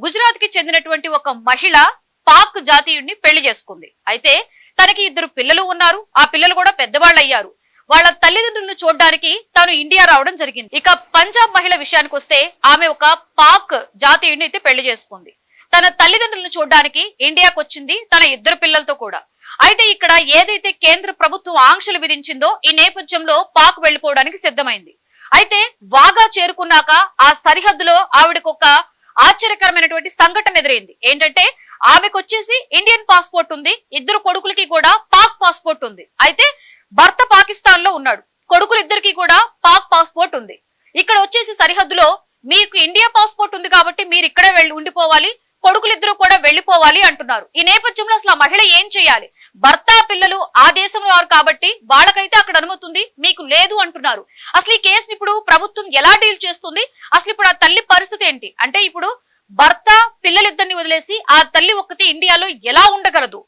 గుజరాత్ కి చెందినటువంటి ఒక మహిళ పాక్ జాతీయుడిని పెళ్లి చేసుకుంది. అయితే తనకి 2 పిల్లలు ఉన్నారు. ఆ పిల్లలు కూడా పెద్దవాళ్ళు అయ్యారు. వాళ్ళ తల్లిదండ్రులను చూడడానికి తాను ఇండియా రావడం జరిగింది. ఇక పంజాబ్ మహిళ విషయానికి వస్తే ఆమె ఒక పాక్ జాతీయుడిని అయితే పెళ్లి చేసుకుంది. తన తల్లిదండ్రులను చూడడానికి ఇండియాకు వచ్చింది తన 2 పిల్లలతో కూడా. అయితే ఇక్కడ ఏదైతే కేంద్ర ప్రభుత్వం ఆంక్షలు విధించిందో ఈ నేపథ్యంలో పాక్ వెళ్లిపోవడానికి సిద్ధమైంది. అయితే వాగా చేరుకున్నాక ఆ సరిహద్దులో ఆవిడకు ఒక ఆశ్చర్యకరమైనటువంటి సంఘటన ఎదురైంది. ఏంటంటే ఆమెకు వచ్చేసి ఇండియన్ పాస్పోర్ట్ ఉంది, 2 కొడుకులకి కూడా పాక్ పాస్పోర్ట్ ఉంది. అయితే భర్త పాకిస్తాన్ లో ఉన్నాడు, కొడుకులిద్దరికి కూడా పాక్ పాస్పోర్ట్ ఉంది. ఇక్కడ వచ్చేసి సరిహద్దులో మీకు ఇండియా పాస్పోర్ట్ ఉంది కాబట్టి మీరు ఇక్కడే ఉండిపోవాలి, కొడుకులిద్దరూ కూడా వెళ్లిపోవాలి అంటున్నారు. ఈ నేపథ్యంలో అసలు ఆ మహిళ ఏం చేయాలి? భర్త పిల్లలు ఆ దేశంలో వారు కాబట్టి వాళ్ళకైతే అక్కడ అనుమతి ఉంది, మీకు లేదు అంటున్నారు. అసలు ఈ కేసుని ఇప్పుడు ప్రభుత్వం ఎలా డీల్ చేస్తుంది? అసలు ఇప్పుడు ఆ తల్లి పరిస్థితి ఏంటి? అంటే ఇప్పుడు భర్త పిల్లలిద్దరిని వదిలేసి ఆ తల్లి ఒక్కటి ఇండియాలో ఎలా ఉండగలదు?